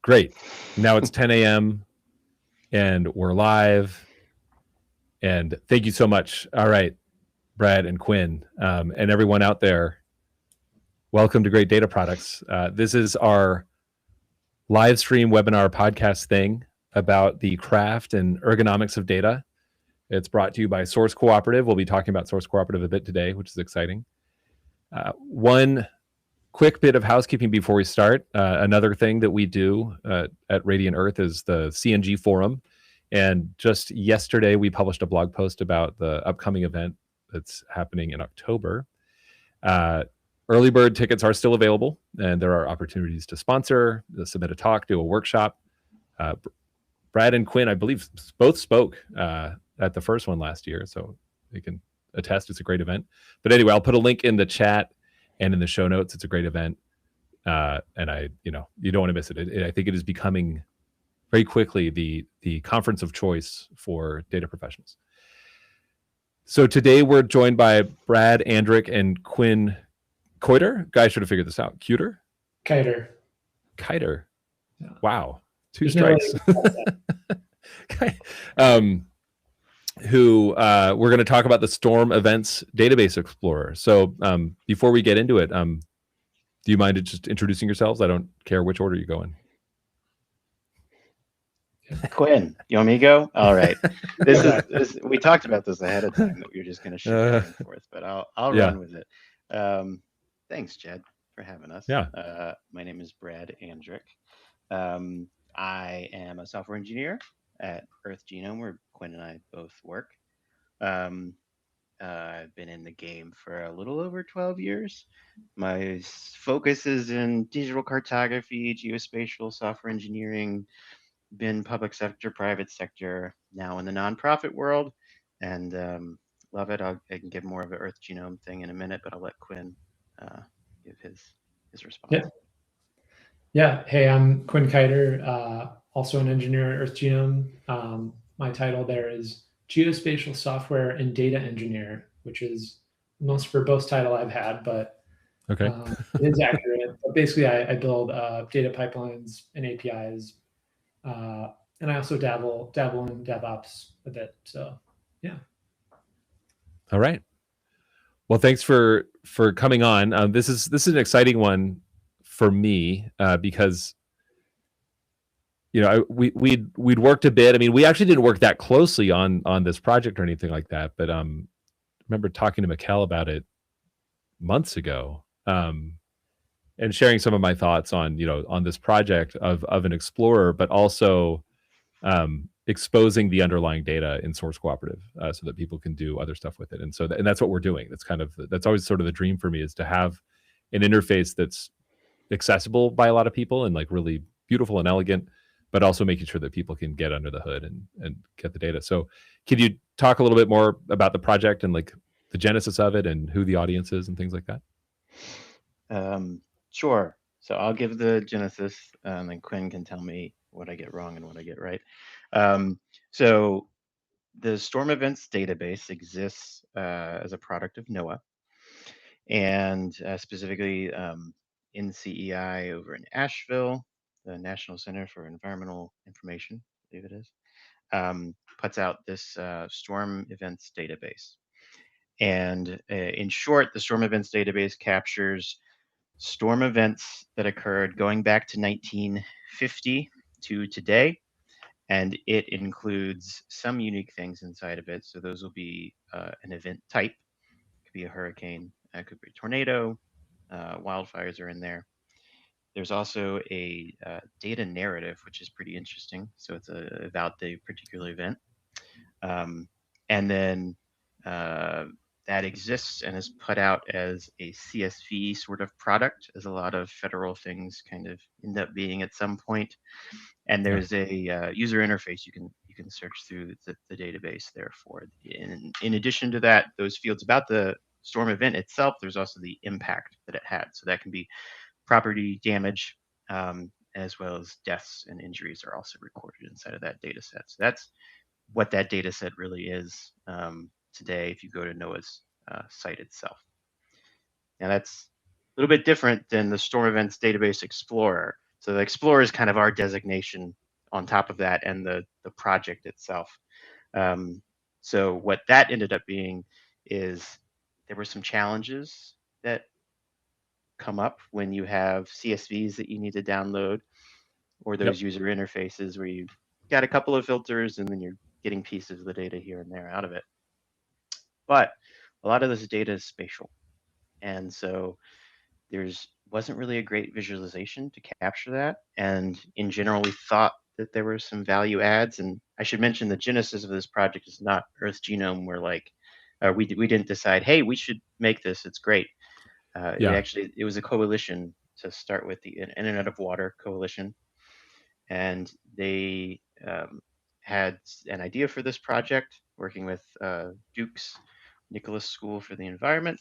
Great. Now it's 10 a.m. and we're live. And thank you so much. All right, Brad and Kwin, and everyone out there, welcome to Great Data Products. This is our live stream webinar podcast thing about the craft and ergonomics of data. It's brought to you by Source Cooperative. We'll be talking about Source Cooperative a bit today, which is exciting. One quick bit of housekeeping before we start. Another thing that we do at Radiant Earth is the CNG Forum. And just yesterday, we published a blog post about the upcoming event that's happening in October. Early bird tickets are still available, and there are opportunities to sponsor, submit a talk, do a workshop. Brad and Kwin, I believe, both spoke at the first one last year, so they can attest it's a great event. But anyway, I'll put a link in the chat and in the show notes. It's a great event, and you don't want to miss it. I think it is becoming very quickly the conference of choice for data professionals. So today we're joined by Brad, Andrick, and Kwin Keuter. Guys should have figured this out. Keuter? Keuter. Yeah. Wow. Two strikes. Who we're going to talk about the Storm Events Database Explorer. So before we get into it, do you mind just introducing yourselves? I don't care which order you go in. Kwin, you want me to go? All right. This we talked about this ahead of time that we were just going to shoot back and forth, but I'll run with it. Thanks, Jed, for having us. Yeah. My name is Brad Andrick. I am a software engineer at Earth Genome, where Kwin and I both work. I've been in the game for a little over 12 years. My focus is in digital cartography, geospatial software engineering, been public sector, private sector, now in the nonprofit world, and love it. I can give more of an Earth Genome thing in a minute, but I'll let Kwin give his response. Yeah. Hey, I'm Kwin Keuter, also an engineer at Earth Genome. My title there is Geospatial Software and Data Engineer, which is the most verbose title I've had, but okay. It is accurate. But basically, I build data pipelines and APIs, and I also dabble in DevOps a bit. So, yeah. All right. Well, thanks for coming on. This is an exciting one for me because we'd worked a bit. I mean, we actually didn't work that closely on this project or anything like that, but I remember talking to Mikkel about it months ago and sharing some of my thoughts on this project of an explorer, but also exposing the underlying data in Source Cooperative so that people can do other stuff with it. And so and that's what we're doing. That's always sort of the dream for me, is to have an interface that's accessible by a lot of people and like really beautiful and elegant, but also making sure that people can get under the hood and get the data. So can you talk a little bit more about the project and like the genesis of it and who the audience is and things like that? Sure. So I'll give the genesis, and then Kwin can tell me what I get wrong and what I get right. So the Storm Events database exists as a product of NOAA, and specifically NCEI over in Asheville, the National Center for Environmental Information, I believe it is, puts out this Storm Events database. And in short, the Storm Events database captures storm events that occurred going back to 1950 to today, and it includes some unique things inside of it. So those will be an event type. It could be a hurricane, it could be a tornado, wildfires are in there. There's also a data narrative, which is pretty interesting. So it's about the particular event. And then that exists and is put out as a CSV sort of product, as a lot of federal things kind of end up being at some point. And there's a user interface you can search through the database there for. In addition to that, those fields about the storm event itself, there's also the impact that it had. So that can be property damage, as well as deaths and injuries are also recorded inside of that data set. So that's what that data set really is today if you go to NOAA's site itself. Now that's a little bit different than the Storm Events Database Explorer. So the Explorer is kind of our designation on top of that, and the project itself. So what that ended up being is there were some challenges that come up when you have CSVs that you need to download, or those user interfaces where you got a couple of filters and then you're getting pieces of the data here and there out of it. But a lot of this data is spatial. And so there's wasn't really a great visualization to capture that. And in general, we thought that there were some value adds. And I should mention the genesis of this project is not Earth Genome, where like we didn't decide, hey, we should make this. It's great. It was a coalition to start with, the Internet of Water Coalition, and they had an idea for this project, working with Duke's Nicholas School for the Environment,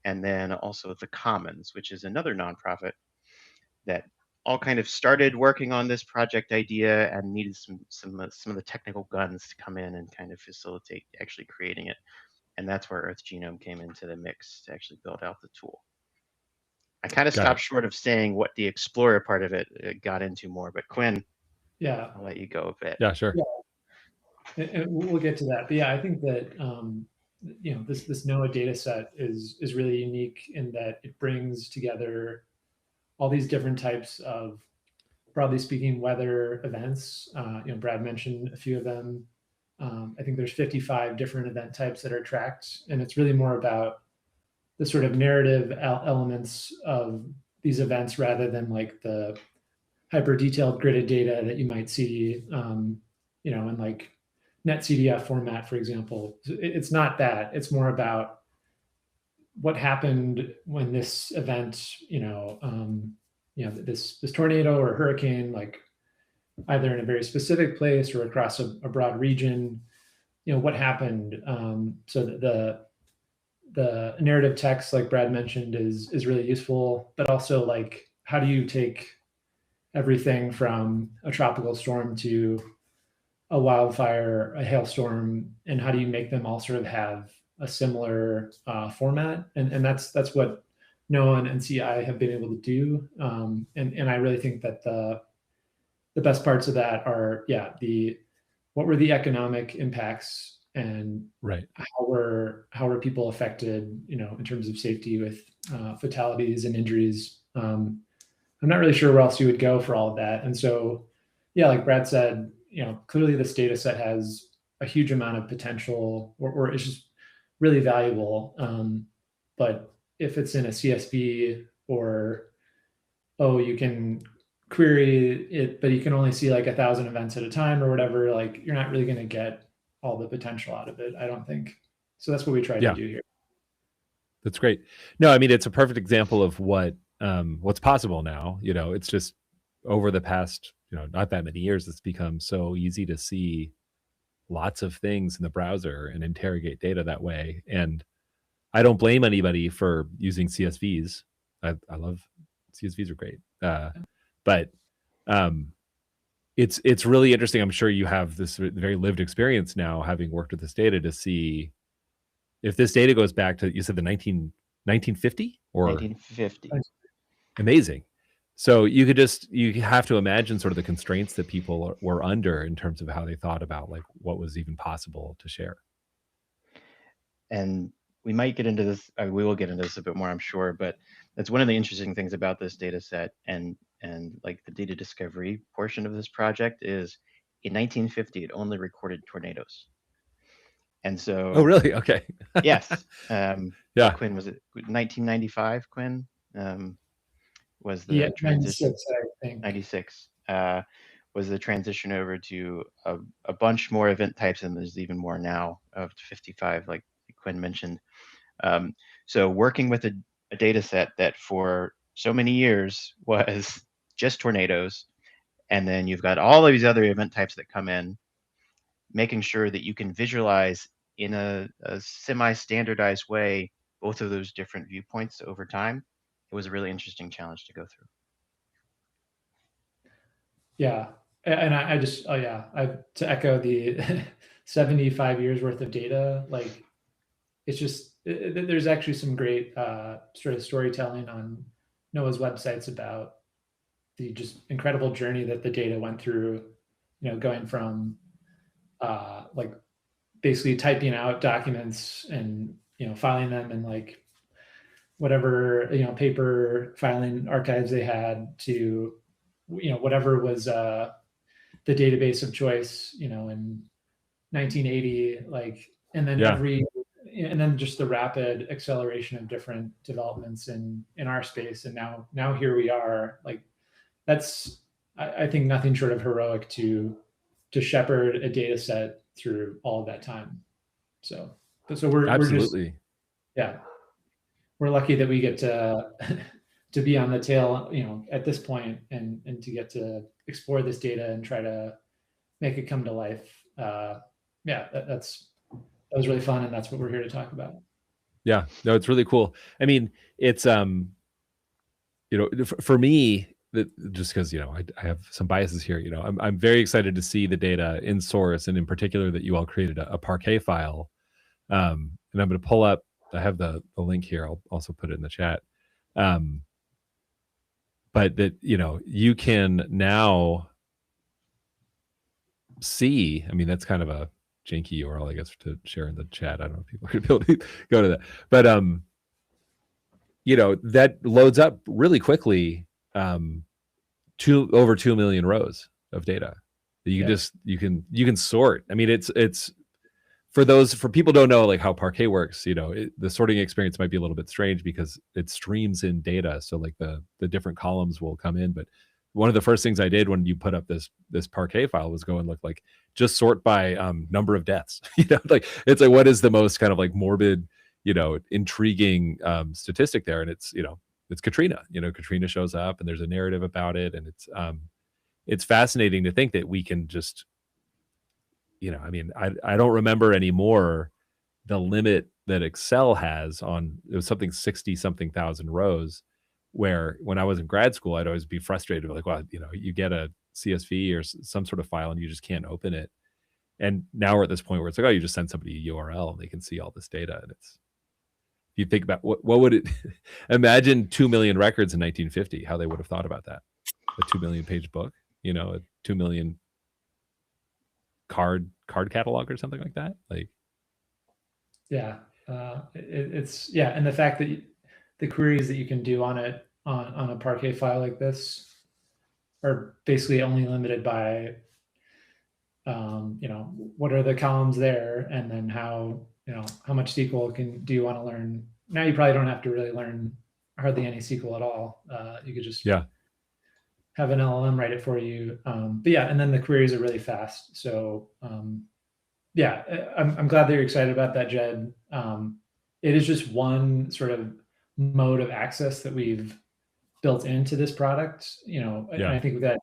and then also the Commons, which is another nonprofit that all kind of started working on this project idea and needed some of the technical guns to come in and kind of facilitate actually creating it. And that's where Earth Genome came into the mix to actually build out the tool. I kind of stopped short of saying what the Explorer part of it got into more, but Kwin, I'll let you go a bit. Yeah, sure. Yeah. And we'll get to that. But yeah, I think that this NOAA data set is really unique in that it brings together all these different types of, broadly speaking, weather events. Brad mentioned a few of them. I think there's 55 different event types that are tracked, and it's really more about the sort of narrative elements of these events rather than like the hyper detailed gridded data that you might see, in like NetCDF format, for example. It's not that. It's more about what happened when this event, this tornado or hurricane, like either in a very specific place or across a broad region, what happened. So that the narrative text, like Brad mentioned, is really useful, but also like, how do you take everything from a tropical storm to a wildfire, a hailstorm, and how do you make them all sort of have a similar format? And that's what NOAA and NCI have been able to do. And I really think that the best parts of that are, what were the economic impacts, and how were people affected, in terms of safety with fatalities and injuries. I'm not really sure where else you would go for all of that. And so, like Brad said, clearly this data set has a huge amount of potential, or it's just really valuable. But if it's in a CSV, or, you can query it, but you can only see like 1,000 events at a time or whatever, like you're not really going to get all the potential out of it, I don't think. So that's what we tried to do here. That's great. No, I mean, it's a perfect example of what's possible now. It's just over the past, not that many years, it's become so easy to see lots of things in the browser and interrogate data that way. And I don't blame anybody for using CSVs. I love CSVs are great. But it's really interesting. I'm sure you have this very lived experience now, having worked with this data, to see if this data goes back to, you said the 1950 or 1950. Amazing. So you have to imagine sort of the constraints that people were under in terms of how they thought about like what was even possible to share. And we might get into this, we will get into this a bit more, I'm sure, but that's one of the interesting things about this data set, and like the data discovery portion of this project is, in 1950, it only recorded tornadoes. And so, oh really? Okay. Yes. Kwin, was it 1995? Kwin was the transition. 96, I think. 96 was the transition over to a bunch more event types, and there's even more now, of 55, like Kwin mentioned. So working with a data set that for so many years was just tornadoes, and then you've got all of these other event types that come in, making sure that you can visualize in a semi-standardized way both of those different viewpoints over time. It was a really interesting challenge to go through. Yeah. And I just, to echo the 75 years worth of data, like it's just, there's actually some great sort of storytelling on NOAA's websites about the just incredible journey that the data went through, going from like basically typing out documents and filing them in like whatever paper filing archives they had to whatever was the database of choice in 1980, like, and then and then just the rapid acceleration of different developments in our space, and now here we are. Like, that's I think nothing short of heroic to shepherd a data set through all of that time. So we're absolutely. We're lucky that we get to to be on the tail, at this point, and to get to explore this data and try to make it come to life. That was really fun, and that's what we're here to talk about. Yeah, no, it's really cool. I mean, it's for me, just because I have some biases here. I'm very excited to see the data in source, and in particular that you all created a Parquet file. And I'm going to pull up. I have the link here. I'll also put it in the chat. But that you can now see. I mean, that's kind of a janky URL, I guess, to share in the chat. I don't know if people are going to be able to go to that, but that loads up really quickly. Over 2 million rows of data that you can sort. I mean, it's for people who don't know like how Parquet works. The sorting experience might be a little bit strange because it streams in data, so like the different columns will come in. But one of the first things I did when you put up this Parquet file was go and look, like, just sort by number of deaths. Like, it's like, what is the most kind of like morbid, intriguing statistic there, and it's Katrina. Katrina shows up, and there's a narrative about it, and it's fascinating to think that we can just, I mean, I don't remember anymore the limit that Excel has on, it was something 60 something thousand rows, where when I was in grad school, I'd always be frustrated, like, well, you get a CSV or some sort of file and you just can't open it. And now we're at this point where it's like, oh, you just send somebody a URL and they can see all this data. And it's, if you think about what would it imagine 2 million records in 1950, how they would have thought about that. A 2 million page book, a 2 million card catalog or something like that. Like, it's and the fact that the queries that you can do on it on a Parquet file like this are basically only limited by what are the columns there, and then how much SQL do you want to learn. Now you probably don't have to really learn hardly any SQL at all. You could just have an LLM write it for you. And then the queries are really fast. So I'm glad that you're excited about that, Jed. It is just one sort of mode of access that we've built into this product. And I think that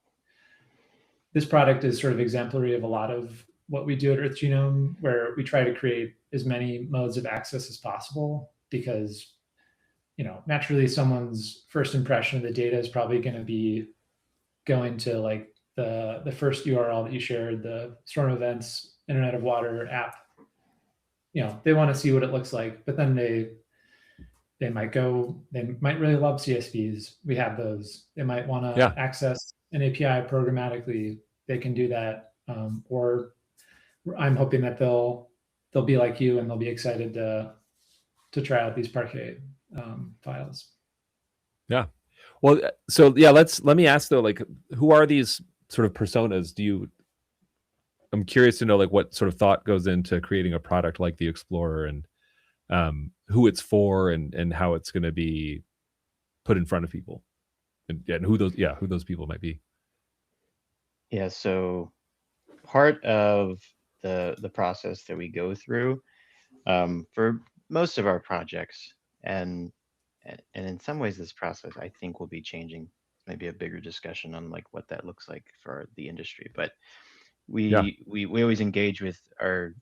this product is sort of exemplary of a lot of what we do at Earth Genome, where we try to create as many modes of access as possible, because naturally someone's first impression of the data is probably going to be going to like the first URL that you shared, the Storm Events Internet of Water app. They want to see what it looks like, but then they might really love CSVs. We have those. They might want to access an API programmatically. They can do that. Or I'm hoping that they'll be like you, and they'll be excited to try out these Parquet files. Yeah. Well, so let me ask though, like, who are these sort of personas? I'm curious to know, like, what sort of thought goes into creating a product like the Explorer, and who it's for, and how it's going to be put in front of people, and who those people might be. Yeah. So part of the process that we go through for most of our projects, and in some ways this process I think will be changing. Maybe a bigger discussion on like what that looks like for the industry, but we always engage with our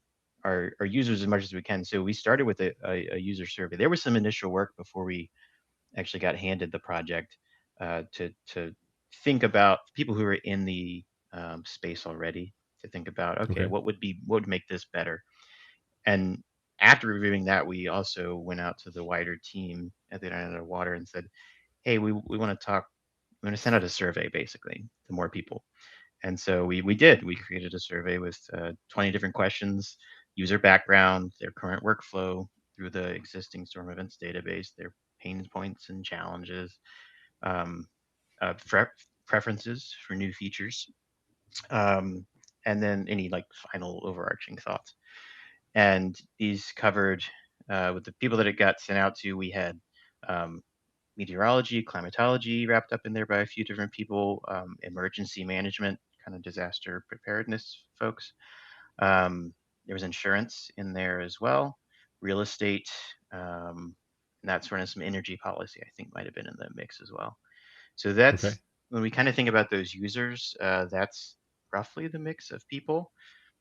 users as much as we can. So we started with a user survey. There was some initial work before we actually got handed the project to think about people who are in the space already, to think about, okay, what would make this better. And after reviewing that, we also went out to the wider team at the Internet of Water and said, hey, we want to talk going to send out a survey basically to more people. And so we created a survey with 20 different questions, user background, their current workflow through the existing storm events database, their pain points and challenges, preferences for new features, and then any like final overarching thoughts. And these covered, with the people that it got sent out to, we had meteorology, climatology wrapped up in there by a few different people, emergency management, kind of disaster preparedness folks. There was insurance in there as well, real estate, and that sort of some energy policy, I think might have been in the mix as well. So that's, when we kind of think about those users, that's roughly the mix of people.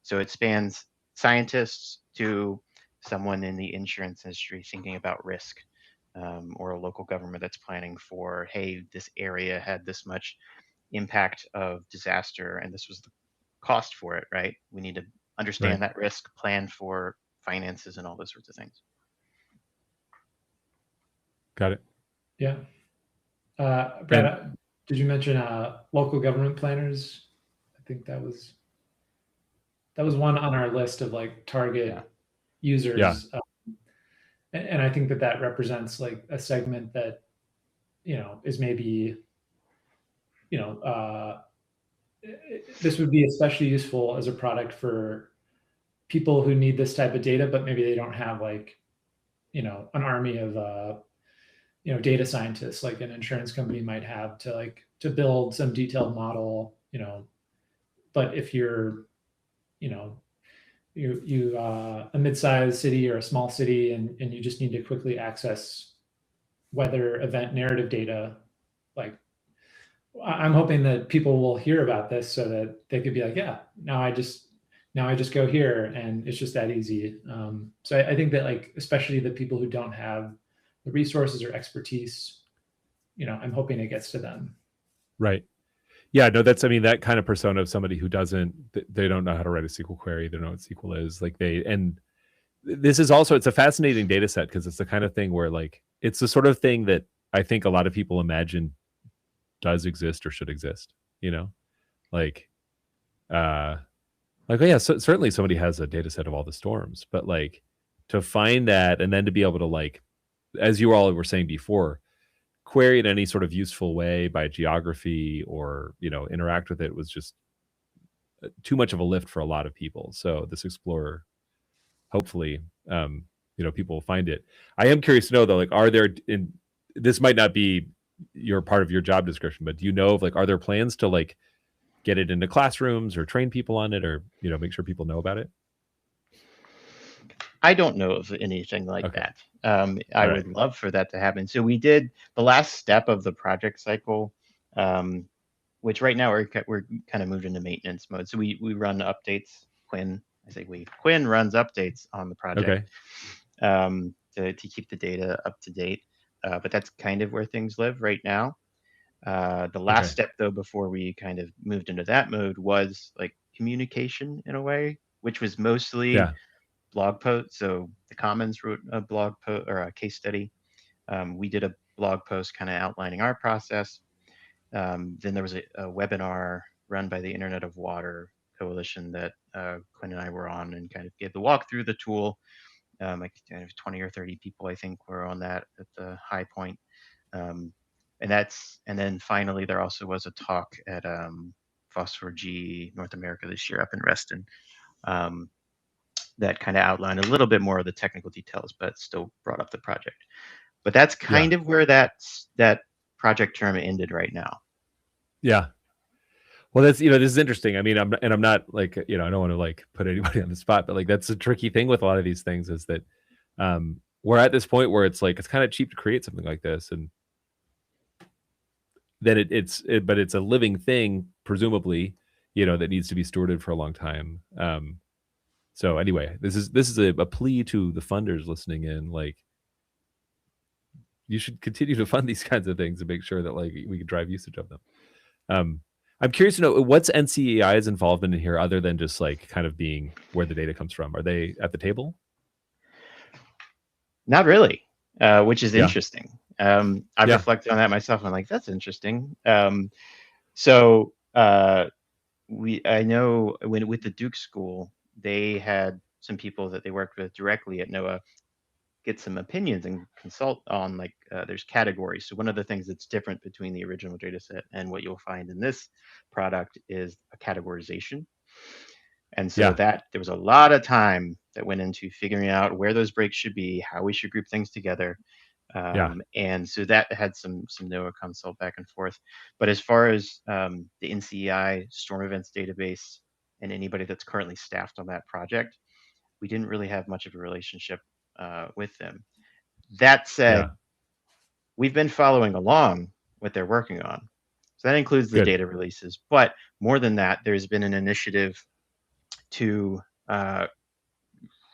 So it spans scientists to someone in the insurance industry thinking about risk, or a local government that's planning for, hey, this area had this much impact of disaster and this was the cost for it, right? We need to understand that risk, plan for finances and all those sorts of things. Got it. Yeah. Brad, did you mention local government planners? I think that was one on our list of like target users. Yeah. And I think that represents like a segment that, is maybe, this would be especially useful as a product for people who need this type of data, but maybe they don't have like, an army of, data scientists like an insurance company might have to build some detailed model, but if you're, you a mid-sized city or a small city and you just need to quickly access weather event narrative data, like I'm hoping that people will hear about this so that they could be like, yeah, now I just go here and it's just that easy. So I think that like, especially the people who don't have the resources or expertise, I'm hoping it gets to them. Right. Yeah, no, that kind of persona of somebody who they don't know how to write a SQL query. They don't know what SQL is. And this is also, it's a fascinating data set because it's the kind of thing where like, it's the sort of thing that I think a lot of people imagine does exist or should exist, like, oh yeah, certainly somebody has a data set of all the storms, but like to find that and then to be able to like, as you all were saying before, query in any sort of useful way by geography or, interact with it was just too much of a lift for a lot of people. So this Explorer, hopefully, people will find it. I am curious to know though, like, this might not be your part of your job description, but do you know of like, are there plans to like get it into classrooms or train people on it or, make sure people know about it? I don't know of anything like that. I would love for that to happen. So we did the last step of the project cycle, which right now we're kind of moved into maintenance mode. So we run updates. Kwin runs updates on the project to keep the data up to date. But that's kind of where things live right now. The last step though, before we kind of moved into that mode was like communication in a way, which was mostly blog post. So the Commons wrote a blog post or a case study. We did a blog post kind of outlining our process. Then there was a webinar run by the Internet of Water Coalition that Kwin and I were on and kind of gave the walk through the tool. Like 20 or 30 people, I think, were on that at the high point. And then finally, there also was a talk at Phos4G North America this year up in Reston. That kind of outlined a little bit more of the technical details, but still brought up the project. But that's kind of where that project term ended right now. Yeah. Well, that's, this is interesting. I mean, I'm not like, I don't want to like put anybody on the spot, but like, that's a tricky thing with a lot of these things is that we're at this point where it's like, it's kind of cheap to create something like this. And then but it's a living thing, presumably, that needs to be stewarded for a long time. So anyway, this is a plea to the funders listening in, like, you should continue to fund these kinds of things and make sure that like we can drive usage of them. I'm curious to know what's NCEI's involvement in here other than just like kind of being where the data comes from. Are they at the table? Not really, which is interesting. I've Yeah. reflected on that myself. I'm like, that's interesting. So I know with the Duke School, they had some people that they worked with directly at NOAA get some opinions and consult on, like, there's categories. So one of the things that's different between the original data set and what you'll find in this product is a categorization. And so that there was a lot of time that went into figuring out where those breaks should be, how we should group things together. And so that had some NOAA consult back and forth. But as far as the NCEI storm events database and anybody that's currently staffed on that project, we didn't really have much of a relationship with them. That said, we've been following along what they're working on. So that includes the data releases. But more than that, there's been an initiative to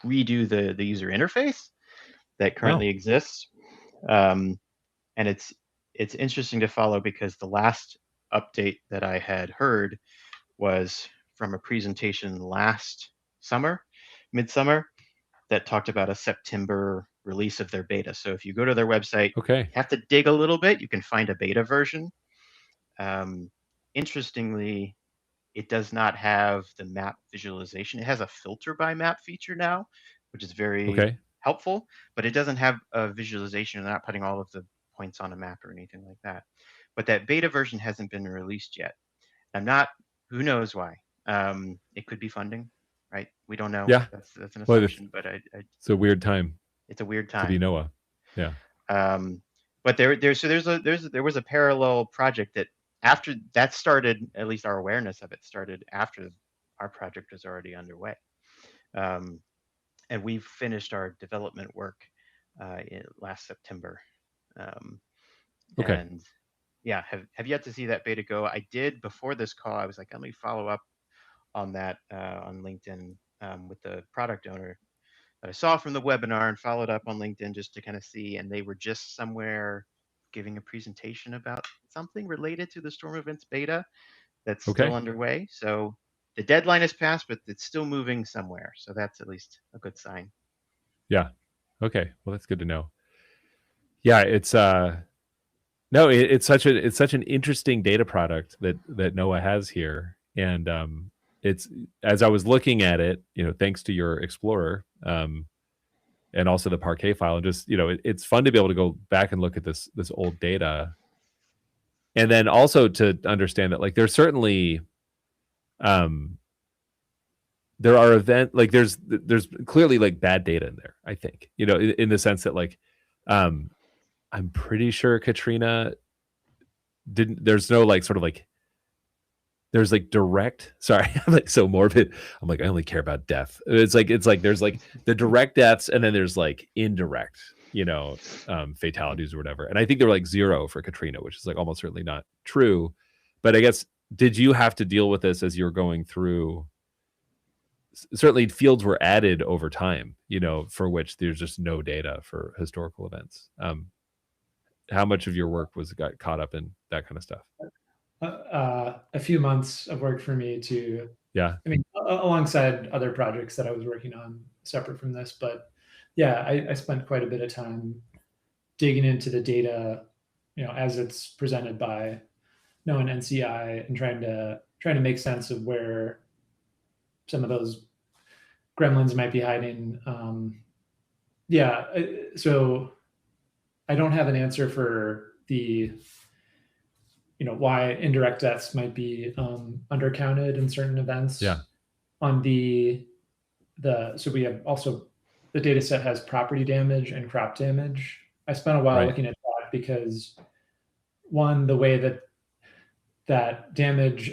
redo the user interface that currently exists. And it's interesting to follow because the last update that I had heard was from a presentation last summer, midsummer, that talked about a September release of their beta. So if you go to their website, you have to dig a little bit, you can find a beta version. Interestingly, it does not have the map visualization. It has a filter by map feature now, which is very helpful, but it doesn't have a visualization. They're not putting all of the points on a map or anything like that. But that beta version hasn't been released yet. Who knows why? It could be funding, right? We don't know. Yeah. That's an assumption, but it's a weird time. It's a weird time to be NOAA. Yeah. But there was a parallel project that after that started, at least our awareness of it started after our project was already underway. And we finished our development work last September. And yeah, have yet to see that beta go. I did before this call. I was like, let me follow up on that on LinkedIn with the product owner that I saw from the webinar and followed up on LinkedIn just to kind of see. And they were just somewhere giving a presentation about something related to the storm events beta that's still underway. So the deadline has passed, but it's still moving somewhere. So that's at least a good sign. Yeah. Okay. Well, that's good to know. Yeah, it's it's such an interesting data product that NOAA has here. And it's, as I was looking at it, thanks to your Explorer, and also the Parquet file, and just, it's fun to be able to go back and look at this old data. And then also to understand that, like, there's certainly there are there's clearly like bad data in there, I think, in the sense that, like, I'm pretty sure Katrina there's no like sort of like, there's like direct, sorry, I'm like so morbid. I'm like, I only care about death. It's like there's like the direct deaths, and then there's like indirect, fatalities or whatever. And I think they were like 0 for Katrina, which is like almost certainly not true. But I guess, did you have to deal with this as you were going through? Certainly fields were added over time, for which there's just no data for historical events. How much of your work got caught up in that kind of stuff? A few months of work for me to, I mean, alongside other projects that I was working on separate from this, but yeah, I spent quite a bit of time digging into the data, as it's presented by NOAA and NCI, and trying to make sense of where some of those gremlins might be hiding. So I don't have an answer for the, why indirect deaths might be undercounted in certain events. Yeah. On so we have also, the data set has property damage and crop damage. I spent a while looking at that because, one, the way that damage,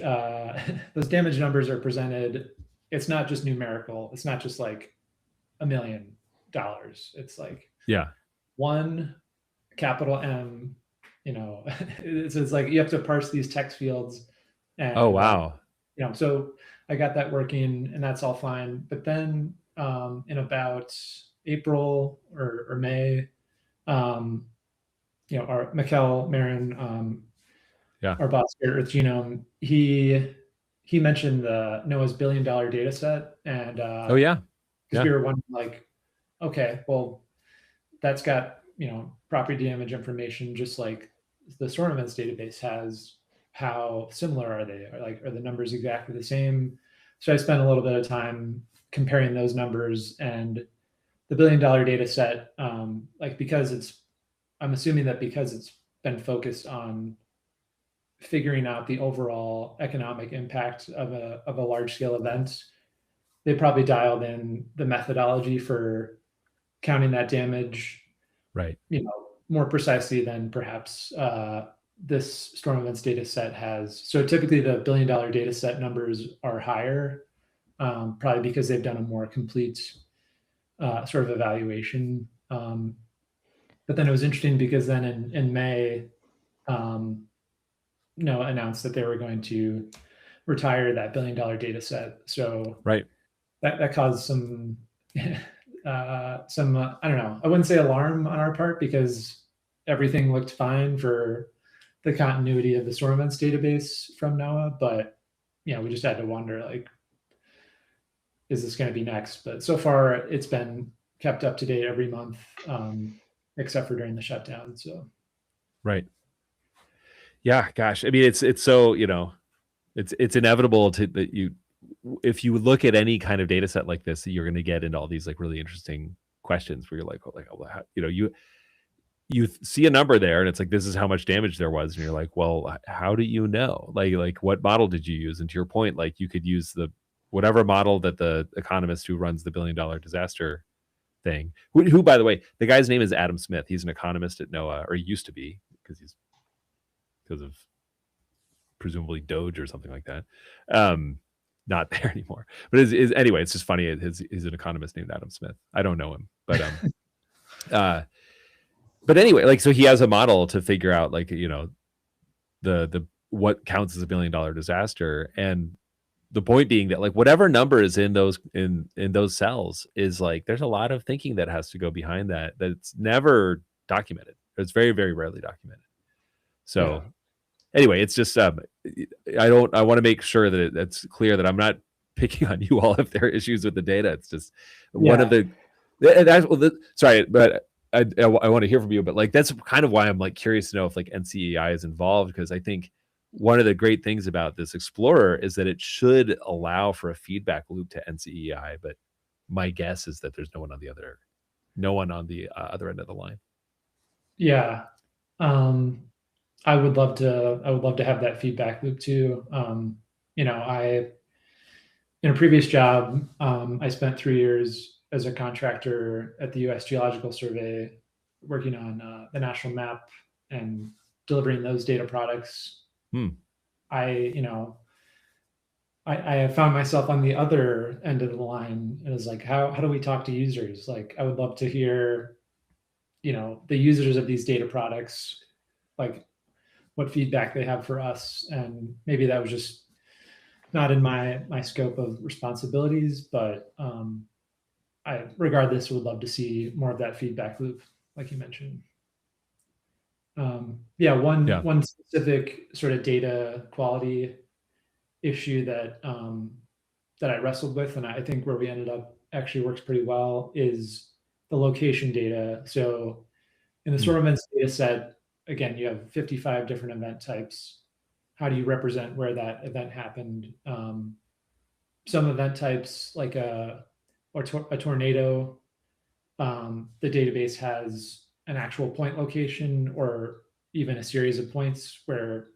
those damage numbers are presented, it's not just numerical. It's not just like $1 million. It's like one capital M, it's like you have to parse these text fields. And, oh, wow. So I got that working, and that's all fine. But then in about April or May, our Mikkel Marin, our boss here at Earth Genome, he mentioned the NOAA's $1 billion data set. And because we were wondering, like, okay, well, that's got property damage information, just like the storm events database has. How similar are they? Are the numbers exactly the same? So I spent a little bit of time comparing those numbers, and the $1 billion data set, because I'm assuming that because it's been focused on figuring out the overall economic impact of a large scale event, they probably dialed in the methodology for counting that damage, Right. More precisely than perhaps this storm events data set has. So typically the $1 billion data set numbers are higher, probably because they've done a more complete sort of evaluation. But then it was interesting because then in May, NOAA announced that they were going to retire that $1 billion data set. So Right. that caused some I don't know, I wouldn't say alarm on our part, because everything looked fine for the continuity of the storm events database from NOAA, but we just had to wonder, like, is this going to be next? But so far it's been kept up to date every month, except for during the shutdown. So Right. Yeah, gosh. I mean, it's so, it's inevitable that if you look at any kind of data set like this, you're going to get into all these like really interesting questions where you're like, how, you see a number there and it's like, this is how much damage there was. And you're like, well, how do you know? Like what model did you use? And to your point, like you could use whatever model that the economist who runs the $1 billion disaster thing, who by the way, the guy's name is Adam Smith. He's an economist at NOAA, or he used to be, because of presumably Doge or something like that. Not there anymore. But anyway, it's just funny. He's an economist named Adam Smith. I don't know him, but but anyway, like, so he has a model to figure out, like, the what counts as $1 billion disaster, and the point being that like whatever number is in those cells is like, there's a lot of thinking that has to go behind that's never documented. It's very, very rarely documented. So anyway, it's just I want to make sure that it's clear that I'm not picking on you all if there are issues with the data. It's just one of the sorry, but I want to hear from you, but like that's kind of why I'm like curious to know if like NCEI is involved, because I think one of the great things about this Explorer is that it should allow for a feedback loop to NCEI, but my guess is that there's no one on the other end of the line. Yeah. I would love to have that feedback loop too. In a previous job, I spent 3 years as a contractor at the U.S. Geological Survey, working on the national map and delivering those data products. I have found myself on the other end of the line, and it's like, how do we talk to users? Like, I would love to hear, the users of these data products, like what feedback they have for us. And maybe that was just not in my scope of responsibilities, but I regardless would love to see more of that feedback loop, like you mentioned. One specific sort of data quality issue that I wrestled with, and I think where we ended up actually works pretty well, is the location data. So in the storm events data set, again, you have 55 different event types. How do you represent where that event happened? Some event types, like a tornado, the database has an actual point location or even a series of points where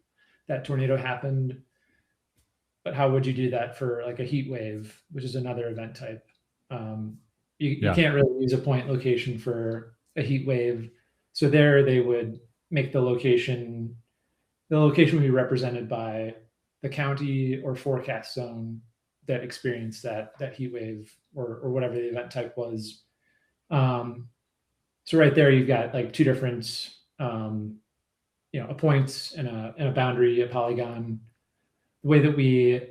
that tornado happened. But how would you do that for like a heat wave, which is another event type? You can't really use a point location for a heat wave. So there they would make the location would be represented by the county or forecast zone that experienced that heat wave or whatever the event type was. So right there, you've got like two different, a point and a boundary, a polygon. The way that we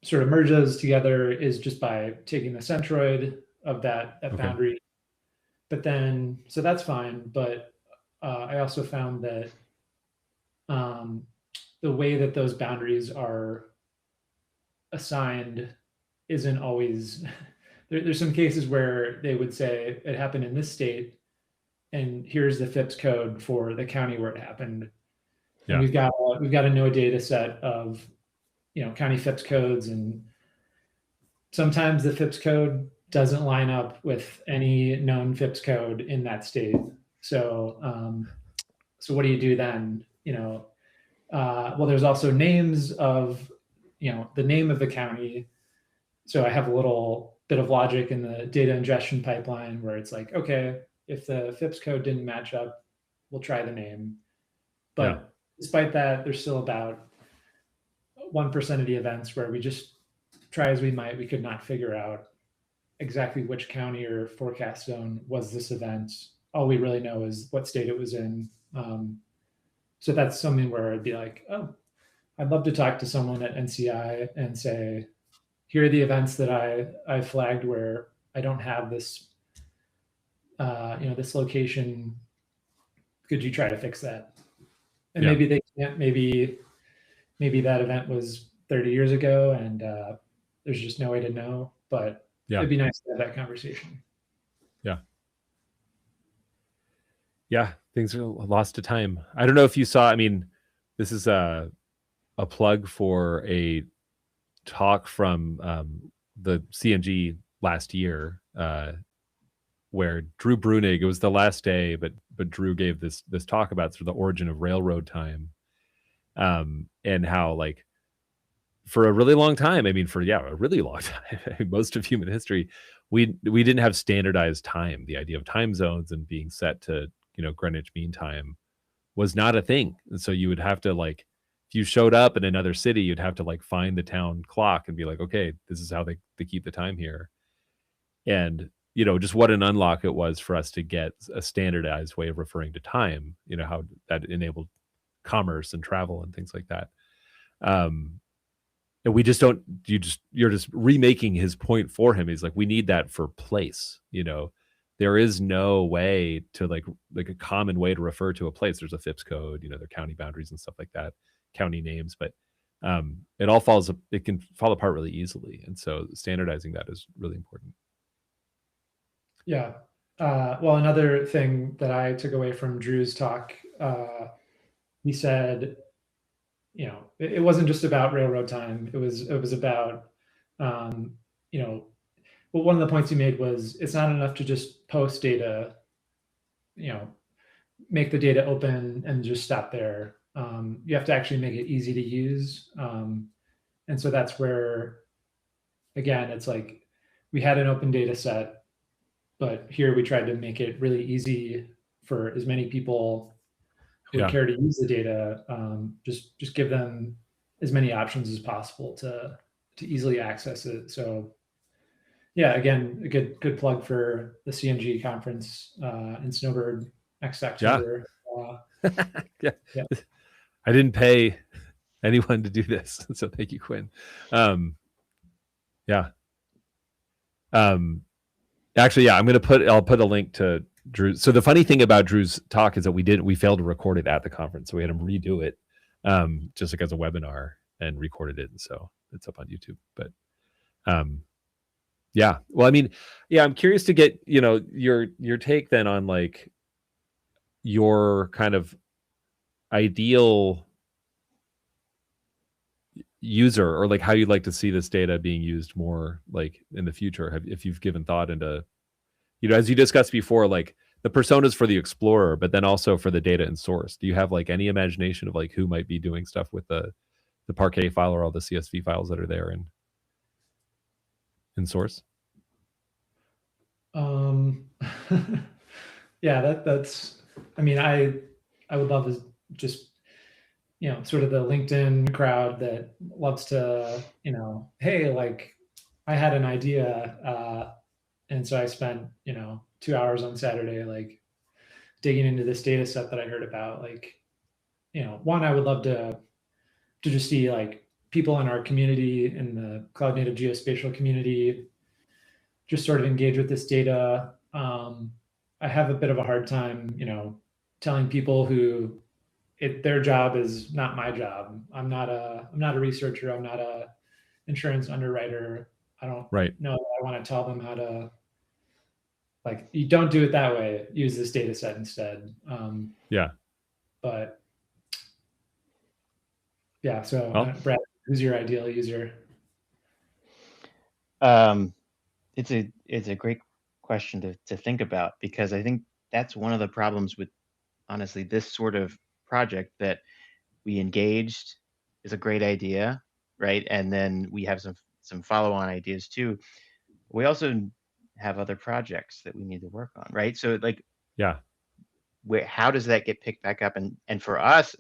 sort of merge those together is just by taking the centroid of that boundary. But then, so that's fine. But I also found that the way that those boundaries are assigned isn't always, there's some cases where they would say it happened in this state, and here's the FIPS code for the county where it happened. Yeah. And we've got a NOAA data set of, county FIPS codes, and sometimes the FIPS code doesn't line up with any known FIPS code in that state. So, so what do you do then? Well, there's also names of, the name of the county. So I have a little bit of logic in the data ingestion pipeline where it's like, okay, if the FIPS code didn't match up, we'll try the name. But despite that, there's still about 1% of the events where we just try as we might, we could not figure out exactly which county or forecast zone was this event. All we really know is what state it was in. So that's something where I'd be like, oh, I'd love to talk to someone at NCI and say, here are the events that I flagged where I don't have this, this location. Could you try to fix that? And maybe they can't. Maybe that event was 30 years ago, and there's just no way to know. But it'd be nice to have that conversation. Yeah, things are lost to time. I don't know if you saw. I mean, this is a plug for a talk from the CNG last year, where Drew Brunig. It was the last day, but Drew gave this talk about sort of the origin of railroad time, and how, like, for a really long time, I mean, a really long time, most of human history, we didn't have standardized time. The idea of time zones and being set to Greenwich Mean Time was not a thing, and so you would have to, like, if you showed up in another city, you'd have to, like, find the town clock and be like, okay, this is how they keep the time here. And just what an unlock it was for us to get a standardized way of referring to time, how that enabled commerce and travel and things like that. And we just don't, you're just remaking his point for him. He's like, we need that for place. There is no way to like a common way to refer to a place. There's a FIPS code, their county boundaries and stuff like that, county names, but it can fall apart really easily. And so standardizing that is really important. Yeah. Well, another thing that I took away from Drew's talk, he said, it wasn't just about railroad time. It was about, well, one of the points he made was it's not enough to just post data, make the data open and just stop there. You have to actually make it easy to use. And so that's where, again, it's like we had an open data set, but here we tried to make it really easy for as many people who would care to use the data. Just give them as many options as possible to easily access it. So yeah, again, a good plug for the CNG conference in Snowbird next October. Yeah. I didn't pay anyone to do this, so thank you, Kwin. Actually, I'll put a link to Drew. So the funny thing about Drew's talk is that we failed to record it at the conference, so we had him redo it, just like as a webinar, and recorded it, and so it's up on YouTube. But yeah, well, I mean, yeah, I'm curious to get your take then on like your kind of ideal user, or like how you'd like to see this data being used more like in the future, if you've given thought into, as you discussed before, like the personas for the explorer, but then also for the data in source. Do you have like any imagination of like who might be doing stuff with the Parquet file or all the CSV files that are there in source? Yeah, that's, I mean, I would love to just, sort of the LinkedIn crowd that loves to, hey, like I had an idea. And so I spent, 2 hours on Saturday, like digging into this data set that I heard about. Like, one, I would love to just see like people in our community, in the cloud native geospatial community, just sort of engage with this data. I have a bit of a hard time, telling people who their job is not my job. I'm not a researcher. I'm not a insurance underwriter. I don't know that I want to tell them how to like, you don't do it that way. Use this data set instead. Yeah. But yeah, so Well, Brad, who's your ideal user? It's a great question to think about, because I think that's one of the problems with, honestly, this sort of project, that we engaged is a great idea, right? And then we have some follow-on ideas too. We also have other projects that we need to work on, right? So like, yeah. how does that get picked back up? And for us,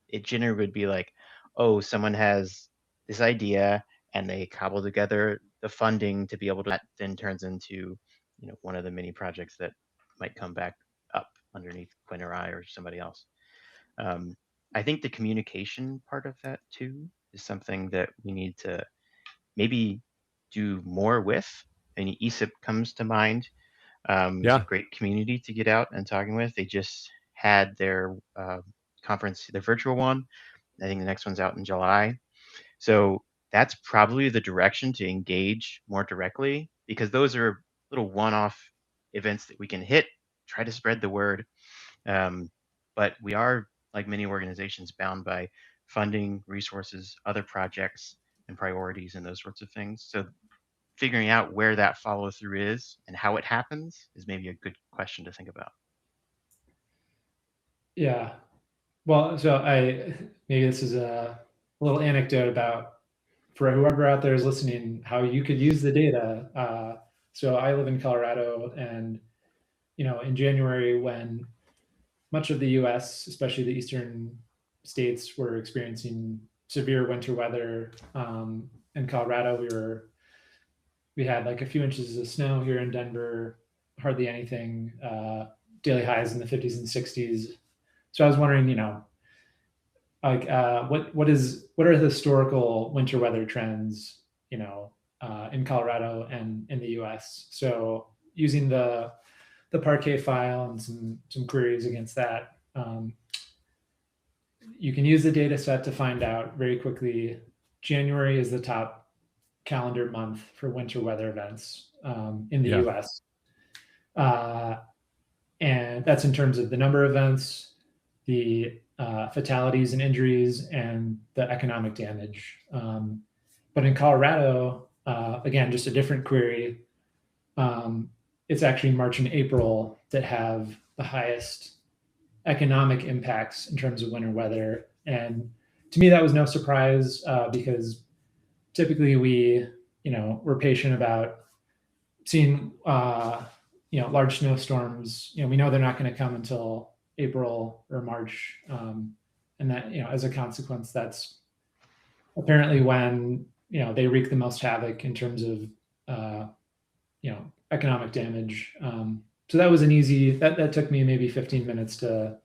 it generally would be like, oh, someone has this idea and they cobble together the funding to be able to, that then turns into, one of the many projects that might come back up underneath Kwin or I or somebody else. I think the communication part of that too is something that we need to maybe do more with. And ESIP comes to mind. It's a Yeah. great community to get out and talking with. They just had their conference, their virtual one. I think the next one's out in July. So that's probably the direction to engage more directly, because those are little one-off events that we can hit, try to spread the word. But we are, like many organizations, bound by funding, resources, other projects, and priorities, and those sorts of things. So figuring out where that follow through is and how it happens is maybe a good question to think about. Yeah. Well, so maybe this is a little anecdote about, for whoever out there is listening, how you could use the data. So I live in Colorado, and in January, when much of the U.S., especially the eastern states, were experiencing severe winter weather, in Colorado, we had like a few inches of snow here in Denver, hardly anything. Daily highs in the 50s and 60s. So I was wondering, like what are the historical winter weather trends, in Colorado and in the U.S. So using the Parquet file and some queries against that, you can use the data set to find out very quickly. January is the top calendar month for winter weather events in the Yeah. U.S. And that's in terms of the number of events, the fatalities and injuries, and the economic damage. But in Colorado, again, just a different query, it's actually March and April that have the highest economic impacts in terms of winter weather. And to me, that was no surprise, because typically we're patient about seeing large snowstorms. We know they're not going to come until April or March, and that as a consequence, that's apparently when they wreak the most havoc in terms of economic damage. So that was an easy, that took me maybe 15 minutes to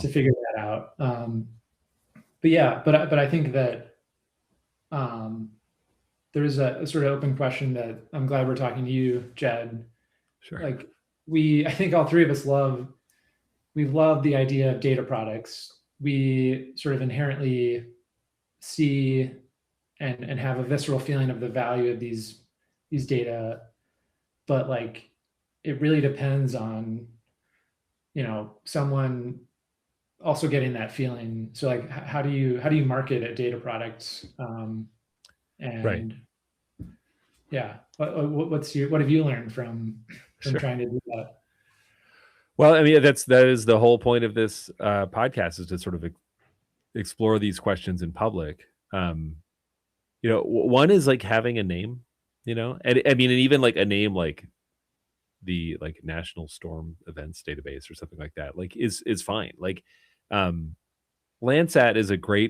figure that out. But I think that there is a sort of open question that I'm glad we're talking to you, Jed. Sure. Like I think all three of us love the idea of data products. We sort of inherently see and have a visceral feeling of the value of these data, but like it really depends on someone also getting that feeling. So like how do you market a data product? And right. Yeah, what have you learned from Sure. trying to do that? Well, I mean, that is the whole point of this podcast, is to sort of explore these questions in public. One is like having a name, and I mean, and even like a name like the National Storm Events Database or something like that, like is fine. Like Landsat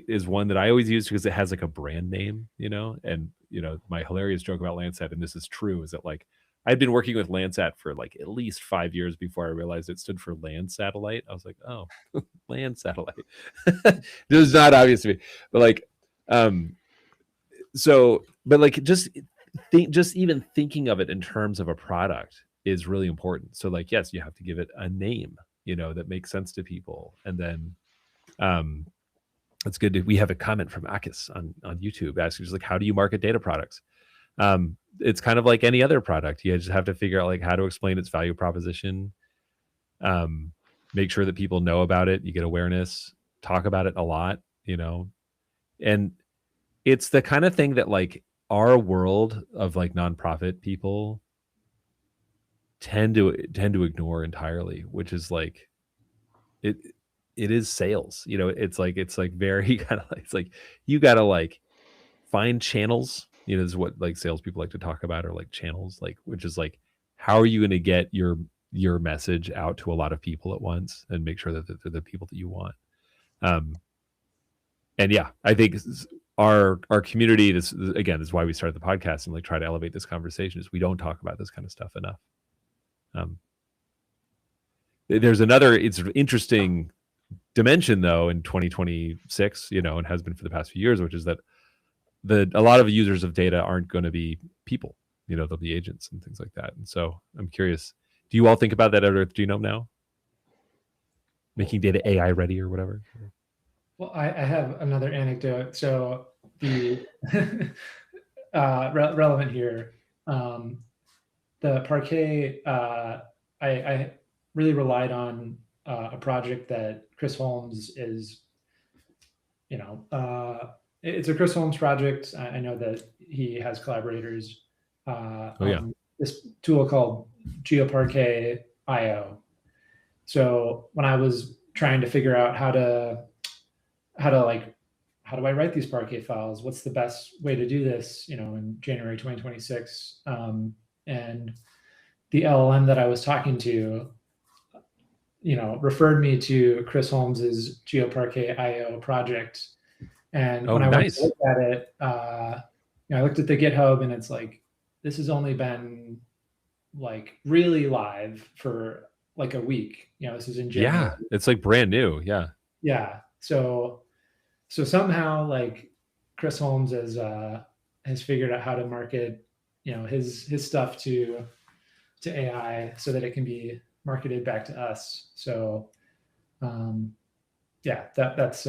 is one that I always use because it has like a brand name, and my hilarious joke about Landsat, and this is true, is that like I'd been working with Landsat for like at least 5 years before I realized it stood for land satellite. I was like, oh, land satellite. This is not obvious to me, but like, but like just even thinking of it in terms of a product is really important. So like, yes, you have to give it a name, that makes sense to people, and then that's good. We have a comment from Akis on YouTube asking just like, how do you market data products? It's kind of like any other product. You just have to figure out like how to explain its value proposition, make sure that people know about it, you get awareness, talk about it a lot, and it's the kind of thing that like our world of like nonprofit people tend to ignore entirely, which is like it is sales. It's like very kind of like, it's like you gotta like find channels. This is what like salespeople like to talk about, or like channels, like, which is like, how are you going to get your message out to a lot of people at once and make sure that they're the people that you want. And yeah, I think our community, this again is why we started the podcast and like try to elevate this conversation, is we don't talk about this kind of stuff enough. There's another, it's an interesting dimension though in 2026, and has been for the past few years, which is that a lot of users of data aren't going to be people. They'll be agents and things like that. And so I'm curious, do you all think about that at Earth Genome now? Making data AI ready or whatever? Well, I have another anecdote. So the relevant here, the Parquet, I really relied on a project that Chris Holmes is, it's a Chris Holmes project. I know that he has collaborators on this tool called GeoParquet.io. So when I was trying to figure out how do I write these Parquet files? What's the best way to do this, in January 2026? And the LLM that I was talking to, referred me to Chris Holmes's GeoParquet.io project. And when I went to look at it, I looked at the GitHub, and it's like, this has only been like really live for like a week. This is in January. Yeah, it's like brand new. Yeah. Yeah. So somehow like Chris Holmes has figured out how to market, his stuff to AI so that it can be marketed back to us. So yeah, that's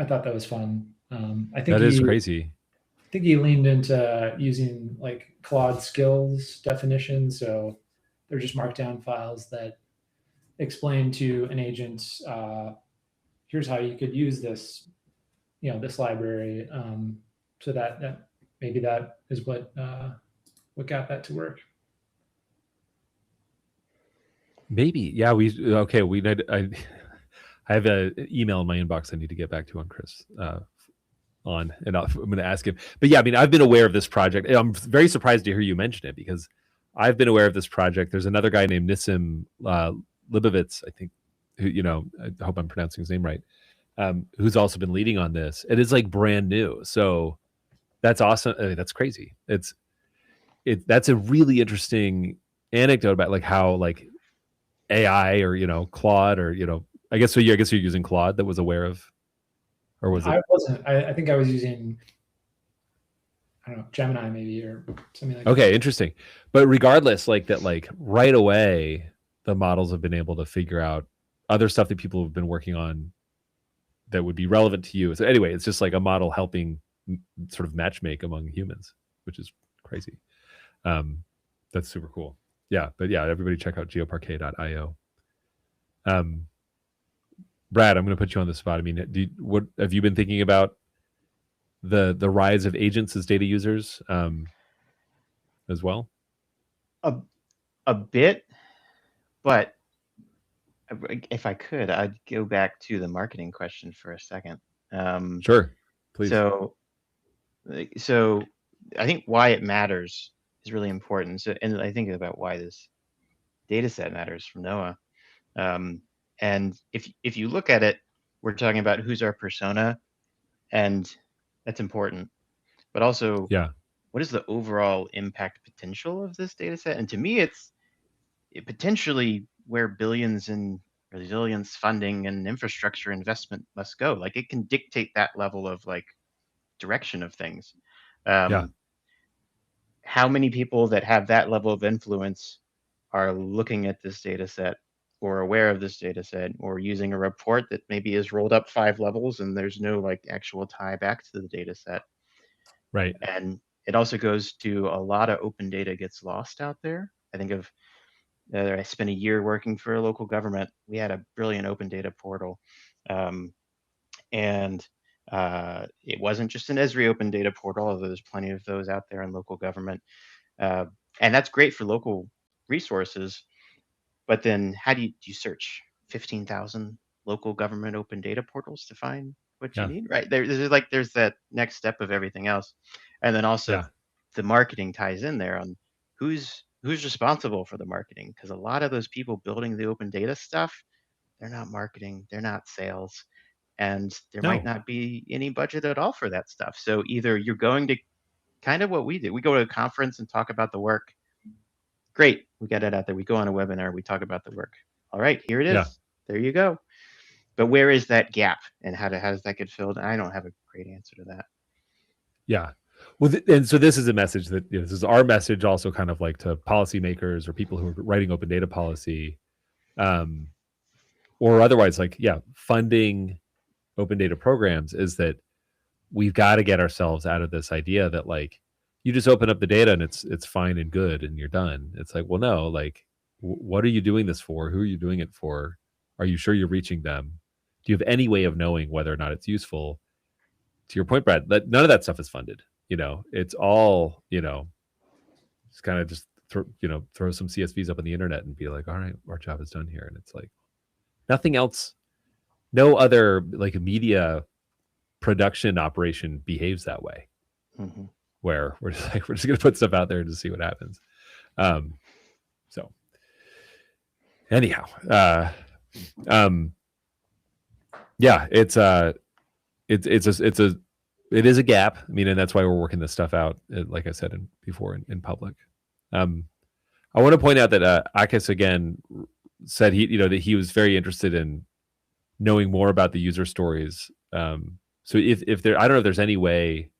I thought that was fun. I think that is crazy. I think he leaned into using like Claude skills definition. So they're just markdown files that explain to an agent, here's how you could use this, this library. So that maybe that is what got that to work. Maybe, yeah. I have an email in my inbox I need to get back to on Chris on, and I'm going to ask him. But yeah, I mean, I've been aware of this project. I'm very surprised to hear you mention it, because I've been aware of this project. There's another guy named Nissim Libovitz, I think, who, I hope I'm pronouncing his name right, who's also been leading on this. It is like brand new. So that's awesome. I mean, that's crazy. That's a really interesting anecdote about like how like AI or, Claude or, I guess you're using Claude that was aware of, or was it? I wasn't. I think I was using, I don't know, Gemini maybe, or something like that. Okay, interesting. But regardless, like that, like right away, the models have been able to figure out other stuff that people have been working on that would be relevant to you. So anyway, it's just like a model helping sort of matchmake among humans, which is crazy. That's super cool. Yeah, but yeah, everybody check out geoparquet.io. Brad, I'm going to put you on the spot. I mean, what have you been thinking about the rise of agents as data users as well? A bit, but if I could, I'd go back to the marketing question for a second. Sure, please. So I think why it matters is really important. So, and I think about why this data set matters from NOAA. And if you look at it, we're talking about who's our persona, and that's important. But also, what is the overall impact potential of this data set? And to me, it potentially where billions in resilience funding and infrastructure investment must go. Like it can dictate that level of like direction of things. How many people that have that level of influence are looking at this data set or aware of this data set or using a report that maybe is rolled up 5 levels and there's no like actual tie back to the data set? Right. And It also goes to a lot of open data gets lost out there. I think of, I spent a year working for a local government. We had a brilliant open data portal. And it wasn't just an Esri open data portal, although there's plenty of those out there in local government. And that's great for local resources. But then how do you search 15,000 local government open data portals to find what you need, right? There's that next step of everything else. And then also the marketing ties in there on who's responsible for the marketing, because a lot of those people building the open data stuff, they're not marketing, they're not sales, and there might not be any budget at all for that stuff. So either you're going to kind of what we do, we go to a conference and talk about the work. Great, we got it out there. We go on a webinar, we talk about the work. All right, here it is. There you go. But where is that gap, and how does that get filled? I don't have a great answer to that. Yeah. Well, and so this is a message that, this is our message also kind of like to policymakers or people who are writing open data policy, or otherwise, like, funding open data programs, is that we've got to get ourselves out of this idea that like you just open up the data and it's fine and good and you're done. It's like, well, no, like, what are you doing this for? Who are you doing it for? Are you sure you're reaching them? Do you have any way of knowing whether or not it's useful? To your point, Brad, that none of that stuff is funded. It's all, it's kind of just throw some CSVs up on the internet and be like, all right, our job is done here. And it's like nothing else. No other like media production operation behaves that way, where we're just gonna put stuff out there and just see what happens. So anyhow, it is a gap. I mean, and that's why we're working this stuff out, like I said before in public. I want to point out that Akis again said that he was very interested in knowing more about the user stories. So if there, I don't know if there's any way,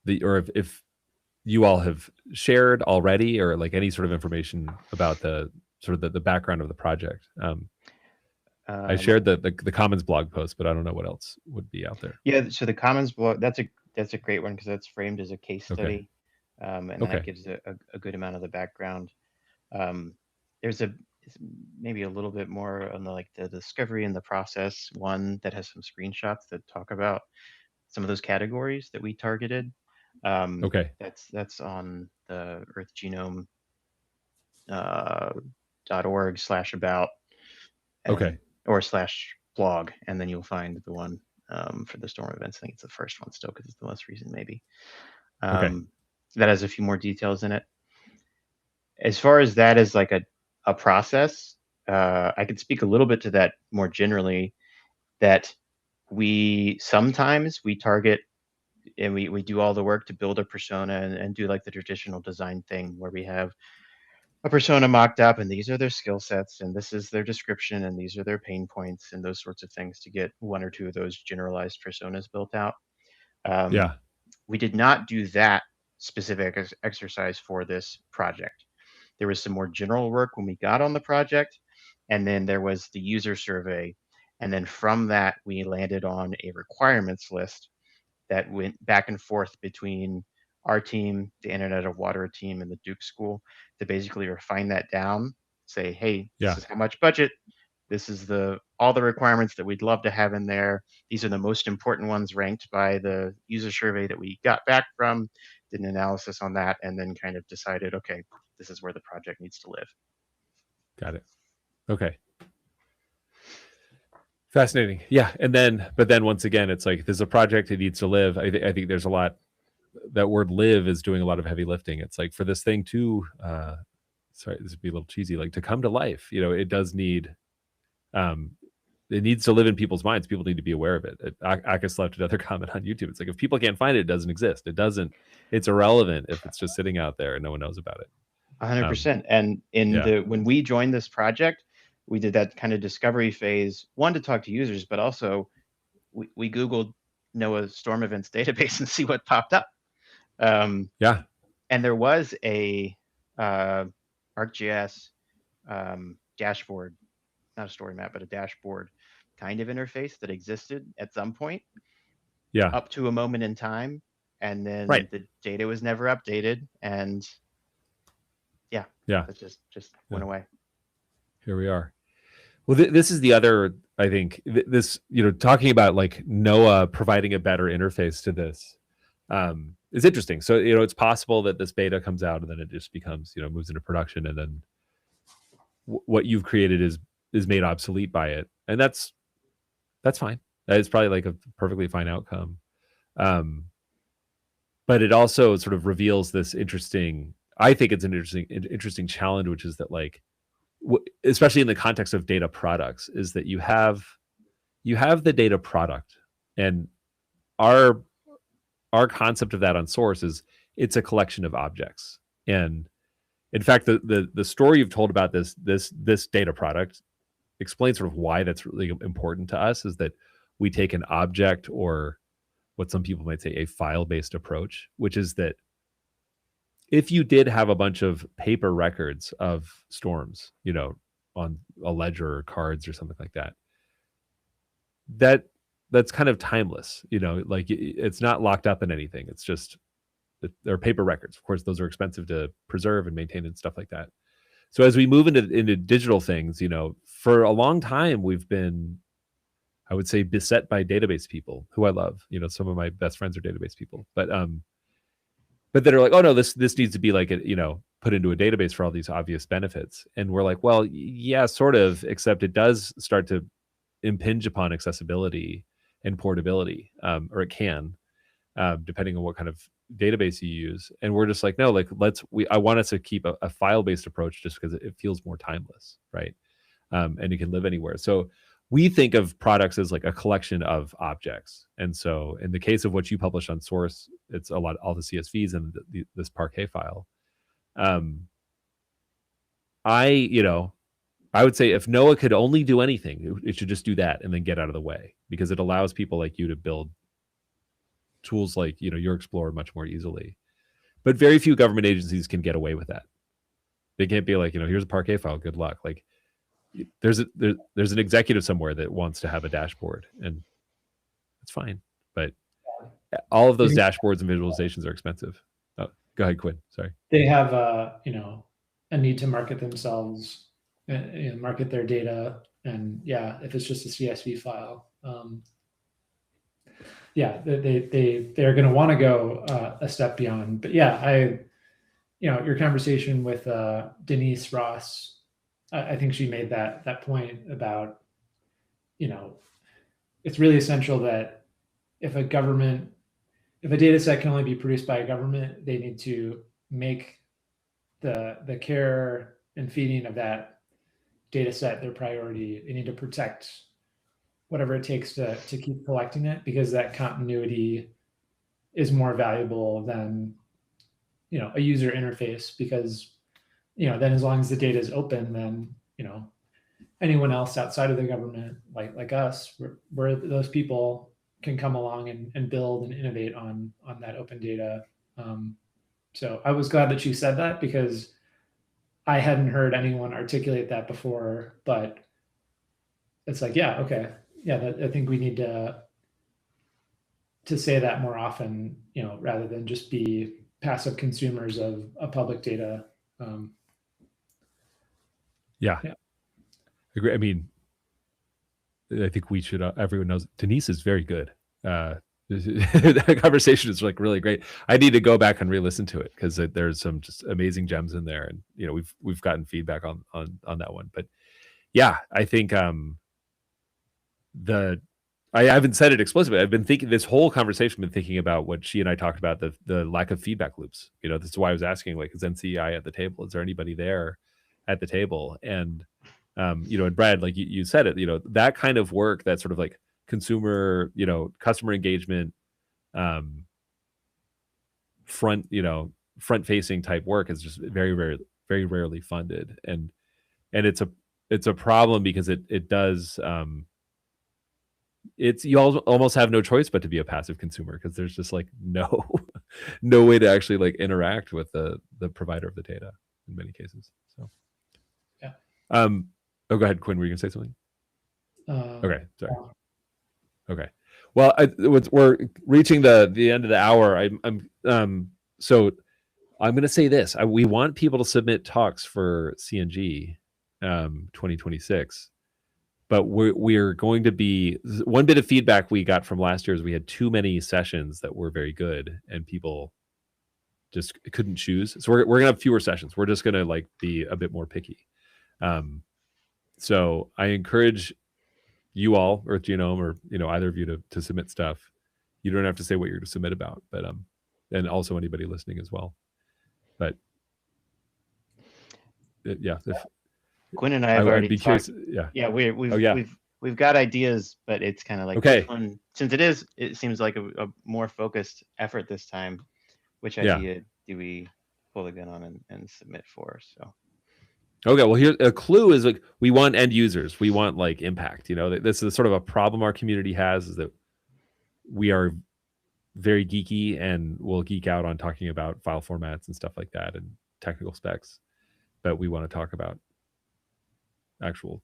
if you all have shared already, or like any sort of information about the sort of the background of the project. I shared the Commons blog post, but I don't know what else would be out there. Yeah, so the Commons blog, that's a great one because that's framed as a case study, and that gives a good amount of the background. There's maybe a little bit more on the discovery and the process one that has some screenshots that talk about some of those categories that we targeted. That's on the Earth Genome .org/about or /blog, and then you'll find the one for the storm events. I think it's the first one still because it's the most recent maybe. That has a few more details in it. As far as that is like a process, I could speak a little bit to that more generally, that sometimes we target and we do all the work to build a persona and do like the traditional design thing where we have a persona mocked up and these are their skill sets and this is their description and these are their pain points and those sorts of things to get one or two of those generalized personas built out. We did not do that specific exercise for this project. There was some more general work when we got on the project, and then there was the user survey. And then from that, we landed on a requirements list that went back and forth between our team, the Internet of Water team, and the Duke School to basically refine that down, say, hey, this is how much budget. This is all the requirements that we'd love to have in there. These are the most important ones ranked by the user survey that we got back from, did an analysis on that, and then kind of decided, okay, this is where the project needs to live. Got it. Okay. Fascinating. Yeah. But then once again, it's like, there's a project that needs to live. I think there's a lot, that word live is doing a lot of heavy lifting. It's like for this thing to, sorry, this would be a little cheesy, like to come to life, it does need, it needs to live in people's minds. People need to be aware of it. Akis left another comment on YouTube. It's like, if people can't find it, it doesn't exist. It's irrelevant if it's just sitting out there and no one knows about it. 100%. And when we joined this project, we did that kind of discovery phase, one, to talk to users, but also we Googled NOAA storm events database and see what popped up. And there was a ArcGIS dashboard, not a story map, but a dashboard kind of interface that existed at some point, up to a moment in time. and then Right. the data was never updated, and yeah, it just went away. Here we are. Well, this is the other, I think, this, talking about like NOAA providing a better interface to this is interesting. So, it's possible that this beta comes out and then it just becomes, moves into production, and then what you've created is made obsolete by it. And that's fine. That is probably like a perfectly fine outcome. But it also sort of reveals this interesting, I think it's an interesting challenge, which is that like, especially in the context of data products, is that you have the data product, and our concept of that on source is it's a collection of objects. And in fact, the story you've told about this data product explains sort of why that's really important to us, is that we take an object, or what some people might say a file-based approach, which is that if you did have a bunch of paper records of storms, on a ledger or cards or something like that, that's kind of timeless, like it's not locked up in anything. It's just, they're paper records. Of course, those are expensive to preserve and maintain and stuff like that. So as we move into digital things, for a long time, we've been, I would say, beset by database people who I love. Some of my best friends are database people, but that are like, oh no, this needs to be like, put into a database for all these obvious benefits. And we're like, well, yeah, sort of, except it does start to impinge upon accessibility and portability, or it can, depending on what kind of database you use. And we're just like, no, like I want us to keep a file-based approach, just because it feels more timeless, right? And it can live anywhere. So we think of products as like a collection of objects. And so in the case of what you publish on source, it's all the CSVs and this Parquet file. I would say if NOAA could only do anything, it should just do that and then get out of the way, because it allows people like you to build tools like, your Explorer much more easily. But very few government agencies can get away with that. They can't be like, here's a Parquet file, good luck. Like, there's an executive somewhere that wants to have a dashboard, and it's fine. But all of those dashboards and visualizations are expensive. Oh, go ahead, Kwin. Sorry. They have a need to market themselves, market their data, and if it's just a CSV file, they're going to want to go a step beyond. But your conversation with Denise Ross, I think she made that point about, it's really essential that if a data set can only be produced by a government, they need to make the care and feeding of that data set their priority. They need to protect whatever it takes to keep collecting it, because that continuity is more valuable than, a user interface, because then as long as the data is open, then, anyone else outside of the government, like us, we're those people, can come along and build and innovate on that open data. So I was glad that she said that, because I hadn't heard anyone articulate that before. But it's like, okay. I think we need to say that more often, rather than just be passive consumers of public data. Yeah. Agree. I mean, I think we should, everyone knows Denise is very good. That conversation is like really great. I need to go back and re-listen to it, because there's some just amazing gems in there. And, we've gotten feedback on that one. But yeah, I think I haven't said it explicitly. I've been thinking this whole conversation, been thinking about what she and I talked about, the lack of feedback loops. This is why I was asking, like, is NCEI at the table? Is there anybody there at the table? And, and Brad, like you said it, that kind of work, that sort of like consumer, customer engagement, front facing type work is just very, very, very rarely funded. And it's a problem, because it does, you almost have no choice but to be a passive consumer, because there's just like no way to actually like interact with the provider of the data in many cases. So go ahead, Kwin, were you gonna say something? Okay, sorry. Okay, Well, we're reaching the end of the hour. So I'm going to say this: we want people to submit talks for CNG 2026, but we're going to be, one bit of feedback we got from last year is we had too many sessions that were very good, and people just couldn't choose. So we're gonna have fewer sessions. We're just gonna like be a bit more picky. So I encourage you all, Earth Genome, or either of you to submit stuff. You don't have to say what you're going to submit about, but and also anybody listening as well. But yeah, if Quinn and I have already I'd be talked. curious. Yeah, we've got ideas, but it's kind of like Okay. which one, since it seems like a more focused effort this time. Which idea do we pull the gun on and submit for? So. Okay, well, here a clue is like we want end users. We want like impact. This is sort of a problem our community has, is that we are very geeky and we'll geek out on talking about file formats and stuff like that and technical specs, but we want to talk about actual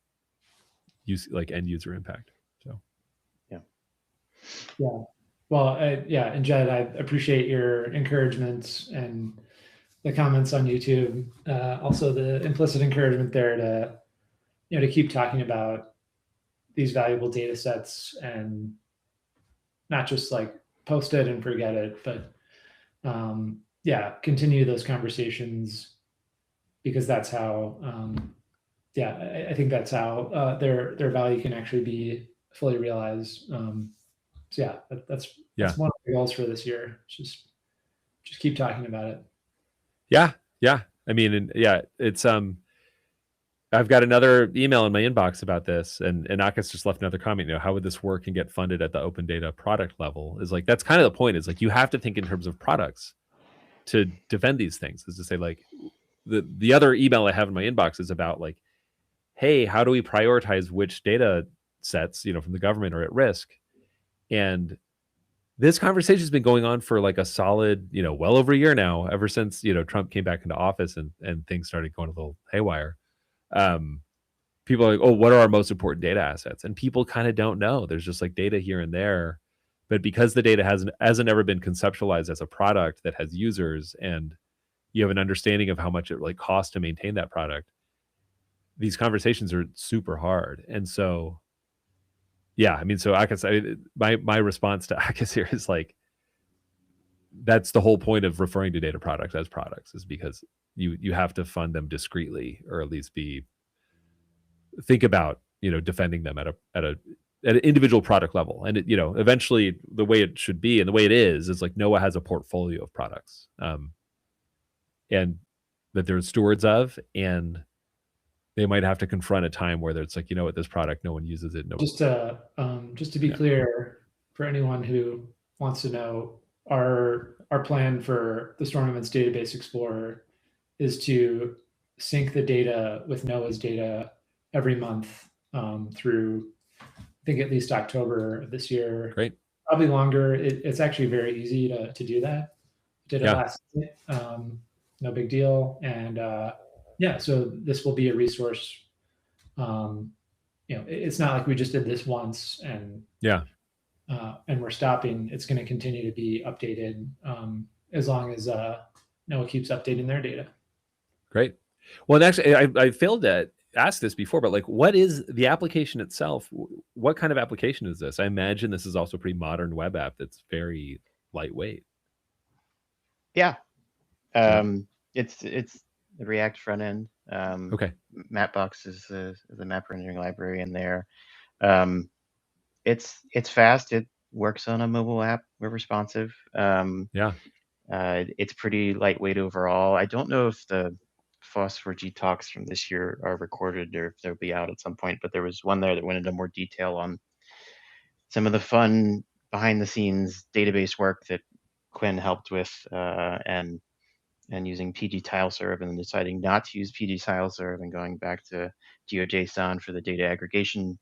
use, like end user impact. So yeah. Well, and Jed, I appreciate your encouragements and the comments on YouTube. Also, the implicit encouragement there to keep talking about these valuable data sets and not just like post it and forget it, but continue those conversations, because that's how I think that's how their value can actually be fully realized. So that's one of the goals for this year. Just keep talking about it. Yeah. I mean, it's I've got another email in my inbox about this, and Akas just left another comment. How would this work and get funded at the open data product level? Is like, that's kind of the point. Is like, you have to think in terms of products to defend these things. Is to say, like, the other email I have in my inbox is about like, hey, how do we prioritize which data sets from the government are at risk? And this conversation has been going on for like a solid well over a year now, ever since Trump came back into office and things started going a little haywire. People are like, oh, what are our most important data assets? And people kind of don't know. There's just like data here and there, but because the data hasn't ever been conceptualized as a product that has users, and you have an understanding of how much it like costs to maintain that product, these conversations are super hard. And so yeah, I mean, so Akas, my response to Akas here is like, that's the whole point of referring to data products as products, is because you have to fund them discreetly, or at least think about defending them at an individual product level. And eventually the way it should be, and the way it is like NOAA has a portfolio of products, and that they're stewards of, and they might have to confront a time where it's like, this product, no one uses it. Just to be clear, for anyone who wants to know, our plan for the Storm Events Database Explorer is to sync the data with NOAA's data every month through, I think, at least October of this year. Great. Probably longer. It's actually very easy to do that. Did it last night. No big deal. And so this will be a resource. It's not like we just did this once and we're stopping. It's going to continue to be updated as long as NOAA keeps updating their data. Great. Well, and actually, I failed to ask this before, but like, what is the application itself? What kind of application is this? I imagine this is also a pretty modern web app that's very lightweight. Yeah. It's the React front end. Okay. Mapbox is the map rendering library in there. It's fast. It works on a mobile app. We're responsive. It's pretty lightweight overall. I don't know if the FOSS4G talks from this year are recorded or if they'll be out at some point, but there was one there that went into more detail on some of the fun behind the scenes database work that Kwin helped with, and using pgtileserve and then deciding not to use pgtileserve and going back to GeoJSON for the data aggregation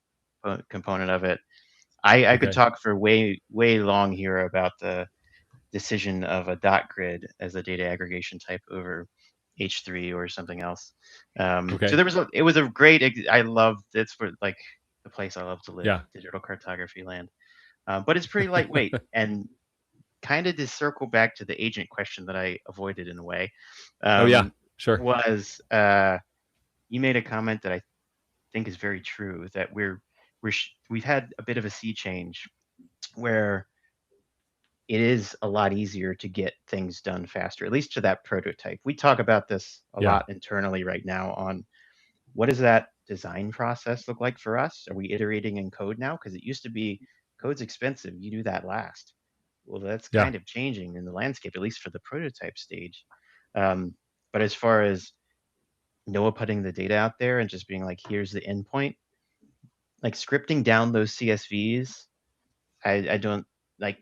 component of it. I could talk for way long here about the decision of a dot grid as a data aggregation type over H3 or something else. So it was a great, I loved, it's for like the place I love to live, digital cartography land. but it's pretty lightweight. And kind of to circle back to the agent question that I avoided in a way. Oh yeah, sure. Was you made a comment that I think is very true, that we've had a bit of a sea change where it is a lot easier to get things done faster, at least to that prototype. We talk about this a lot internally right now on what does that design process look like for us? Are we iterating in code now? Because it used to be code's expensive. You do that last. Well, that's kind of changing in the landscape, at least for the prototype stage. But as far as NOAA putting the data out there and just being like, here's the endpoint, like scripting down those CSVs, I don't like.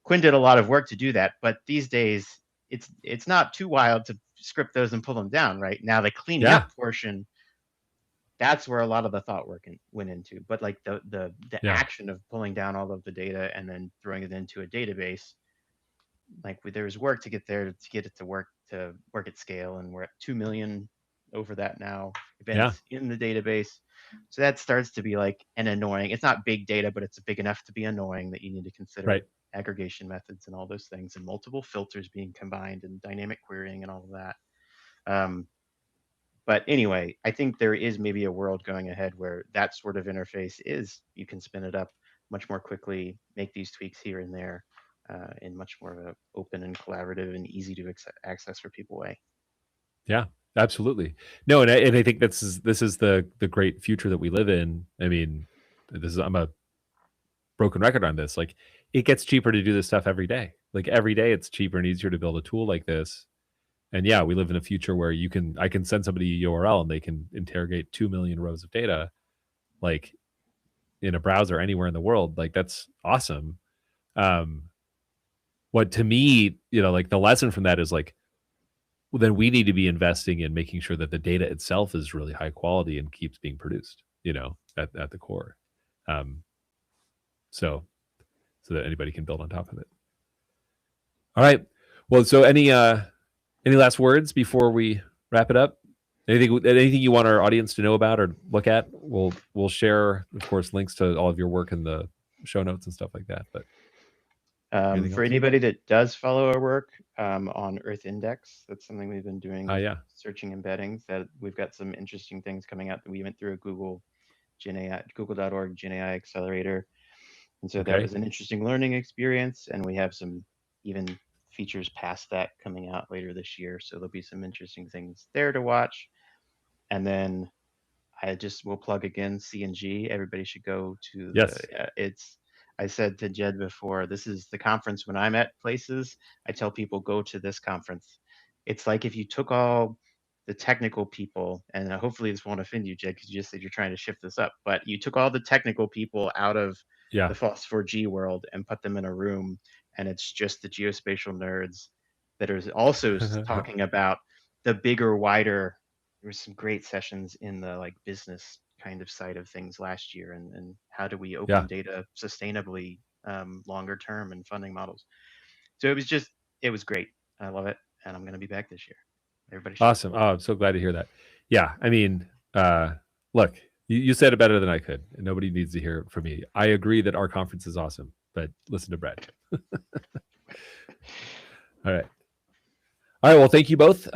Kwin did a lot of work to do that, but these days it's not too wild to script those and pull them down. Right now, the cleaning up portion, that's where a lot of the thought work went into. But like the action of pulling down all of the data and then throwing it into a database, like there's work to get there to get it to work at scale, and we're at 2 million over that now events in the database. So that starts to be like an annoying. It's not big data, but it's big enough to be annoying that you need to consider aggregation methods and all those things, and multiple filters being combined and dynamic querying and all of that. But anyway, I think there is maybe a world going ahead where that sort of interface is, you can spin it up much more quickly, make these tweaks here and there in much more of an open and collaborative and easy to access for people way. Yeah, absolutely. No, and I think this is the great future that we live in. I mean, I'm a broken record on this. Like, it gets cheaper to do this stuff every day. Like every day, it's cheaper and easier to build a tool like this. And yeah, we live in a future where I can send somebody a URL and they can interrogate 2 million rows of data, like in a browser anywhere in the world. Like, that's awesome. What to me, like the lesson from that is like, well, then we need to be investing in making sure that the data itself is really high quality and keeps being produced, at the core. So that anybody can build on top of it. All right. Well, so any last words before we wrap it up? Anything you want our audience to know about or look at? We'll share, of course, links to all of your work in the show notes and stuff like that. But for anybody that does follow our work on Earth Index, that's something we've been doing. Searching embeddings. That we've got some interesting things coming out that we went through a Google Google.org GenAI accelerator, and so that was an interesting learning experience. And we have some even features past that coming out later this year, so there'll be some interesting things there to watch. And then we'll plug again CNG. Everybody should go to I said to Jed before, this is the conference. When I'm at places, I tell people, go to this conference. It's like if you took all the technical people, and hopefully this won't offend you, Jed, because you just said you're trying to shift this up, but you took all the technical people out of the FOSS4G world and put them in a room, and it's just the geospatial nerds that are also talking about the bigger, wider. There were some great sessions in the like business kind of side of things last year, and how do we open data sustainably longer term and funding models. So it was great. I love it, and I'm going to be back this year. Everybody awesome. Oh, I'm so glad to hear that. Yeah, I mean, look, you said it better than I could, and nobody needs to hear it from me. I agree that our conference is awesome, but listen to Brad. All right. Well, thank you both.